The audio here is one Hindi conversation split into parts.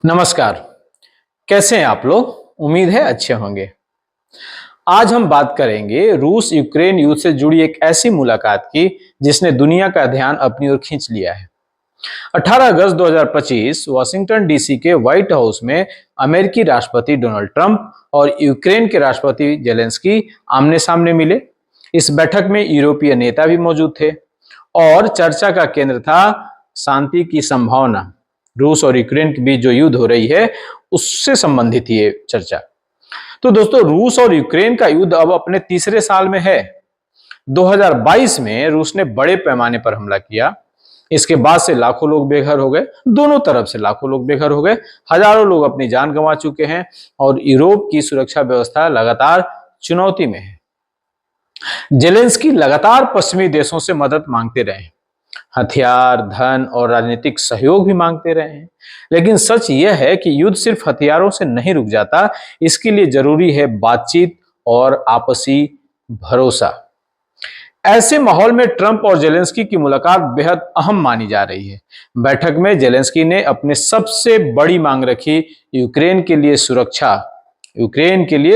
नमस्कार। कैसे हैं आप लोग? उम्मीद है अच्छे होंगे। आज हम बात करेंगे रूस यूक्रेन युद्ध से जुड़ी एक ऐसी मुलाकात की जिसने दुनिया का ध्यान अपनी ओर खींच लिया है। 18 अगस्त 2025 वाशिंगटन डीसी के व्हाइट हाउस में अमेरिकी राष्ट्रपति डोनाल्ड ट्रंप और यूक्रेन के राष्ट्रपति जेलेंस्की आमने सामने मिले। इस बैठक में यूरोपीय नेता भी मौजूद थे और चर्चा का केंद्र था शांति की संभावना। रूस और यूक्रेन के बीच जो युद्ध हो रही है उससे संबंधित ये चर्चा। तो दोस्तों, रूस और यूक्रेन का युद्ध अब अपने तीसरे साल में है। 2022 में रूस ने बड़े पैमाने पर हमला किया। इसके बाद से लाखों लोग बेघर हो गए, दोनों तरफ से लाखों लोग बेघर हो गए, हजारों लोग अपनी जान गंवा चुके हैं और यूरोप की सुरक्षा व्यवस्था लगातार चुनौती में है। जेलेंस्की लगातार पश्चिमी देशों से मदद मांगते रहे, हथियार, धन और राजनीतिक सहयोग भी मांगते रहे हैं। लेकिन सच यह है कि युद्ध सिर्फ हथियारों से नहीं रुक जाता। इसके लिए जरूरी है बातचीत और आपसी भरोसा। ऐसे माहौल में ट्रंप और जेलेंस्की की मुलाकात बेहद अहम मानी जा रही है। बैठक में जेलेंस्की ने अपने सबसे बड़ी मांग रखी यूक्रेन के लिए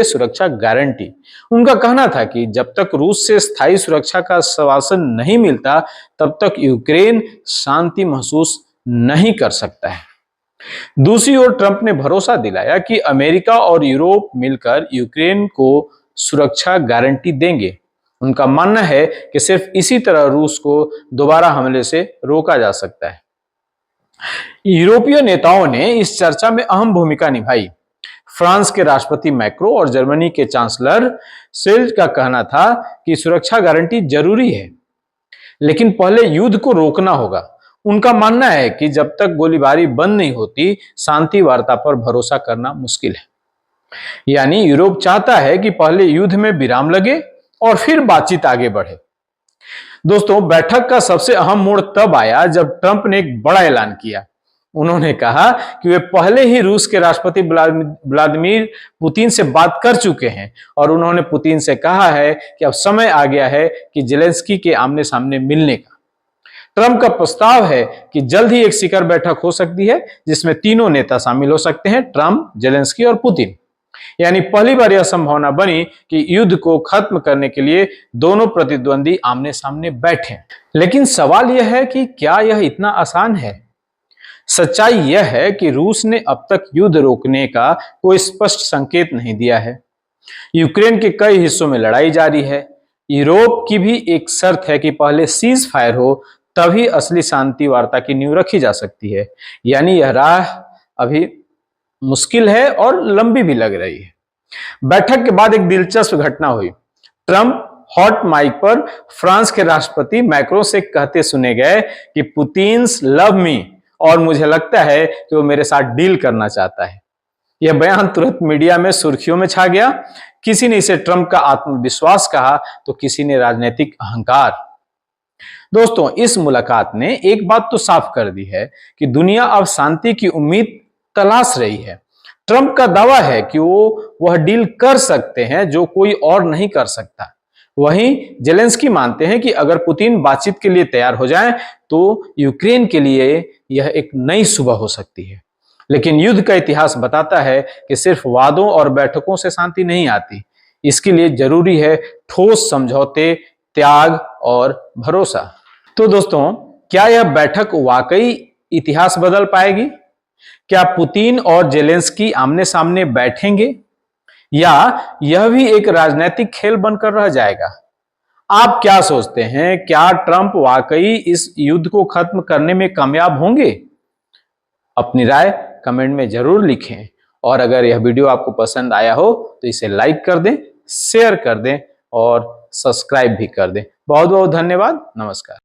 सुरक्षा गारंटी। उनका कहना था कि जब तक रूस से स्थायी सुरक्षा का आश्वासन नहीं मिलता तब तक यूक्रेन शांति महसूस नहीं कर सकता है। दूसरी ओर ट्रंप ने भरोसा दिलाया कि अमेरिका और यूरोप मिलकर यूक्रेन को सुरक्षा गारंटी देंगे। उनका मानना है कि सिर्फ इसी तरह रूस को दोबारा हमले से रोका जा सकता है। यूरोपीय नेताओं ने इस चर्चा में अहम भूमिका निभाई। फ्रांस के राष्ट्रपति मैक्रो और जर्मनी के चांसलर शेल्ज का कहना था कि सुरक्षा गारंटी जरूरी है, लेकिन पहले युद्ध को रोकना होगा। उनका मानना है कि जब तक गोलीबारी बंद नहीं होती, शांति वार्ता पर भरोसा करना मुश्किल है। यानी यूरोप चाहता है कि पहले युद्ध में विराम लगे और फिर बातचीत आगे बढ़े। दोस्तों, बैठक का सबसे अहम मोड़ तब आया जब ट्रंप ने एक बड़ा ऐलान किया। उन्होंने कहा कि वे पहले ही रूस के राष्ट्रपति व्लादिमीर पुतिन से बात कर चुके हैं और उन्होंने पुतिन से कहा है कि अब समय आ गया है कि जेलेंस्की के आमने सामने मिलने का। ट्रंप का प्रस्ताव है कि जल्द ही एक शिखर बैठक हो सकती है जिसमें तीनों नेता शामिल हो सकते हैं, ट्रंप, जेलेंस्की और पुतिन। यानी पहली बार यह संभावना बनी कि युद्ध को खत्म करने के लिए दोनों प्रतिद्वंदी आमने सामने बैठे। लेकिन सवाल यह है कि क्या यह इतना आसान है? सच्चाई यह है कि रूस ने अब तक युद्ध रोकने का कोई स्पष्ट संकेत नहीं दिया है। यूक्रेन के कई हिस्सों में लड़ाई जारी है। यूरोप की भी एक शर्त है कि पहले सीज फायर हो, तभी असली शांति वार्ता की नींव रखी जा सकती है। यानी यह राह अभी मुश्किल है और लंबी भी लग रही है। बैठक के बाद एक दिलचस्प घटना हुई। ट्रंप हॉट माइक पर फ्रांस के राष्ट्रपति मैक्रो से कहते सुने गए कि पुतिन्स लव मी और मुझे लगता है कि वो मेरे साथ डील करना चाहता है। यह बयान तुरंत मीडिया में सुर्खियों में छा गया। किसी ने इसे ट्रंप का आत्मविश्वास कहा तो किसी ने राजनीतिक अहंकार। दोस्तों, इस मुलाकात ने एक बात तो साफ कर दी है कि दुनिया अब शांति की उम्मीद तलाश रही है। ट्रंप का दावा है कि वह डील कर सकते हैं जो कोई और नहीं कर सकता। वहीं जेलेंस्की मानते हैं कि अगर पुतिन बातचीत के लिए तैयार हो जाएं तो यूक्रेन के लिए यह एक नई सुबह हो सकती है। लेकिन युद्ध का इतिहास बताता है कि सिर्फ वादों और बैठकों से शांति नहीं आती। इसके लिए जरूरी है ठोस समझौते, त्याग और भरोसा। तो दोस्तों, क्या यह बैठक वाकई इतिहास बदल पाएगी? क्या पुतिन और जेलेंस्की आमने सामने बैठेंगे या यह भी एक राजनीतिक खेल बनकर रह जाएगा? आप क्या सोचते हैं? क्या ट्रंप वाकई इस युद्ध को खत्म करने में कामयाब होंगे? अपनी राय कमेंट में जरूर लिखें और अगर यह वीडियो आपको पसंद आया हो तो इसे लाइक कर दें, शेयर कर दें और सब्सक्राइब भी कर दें। बहुत बहुत धन्यवाद। नमस्कार।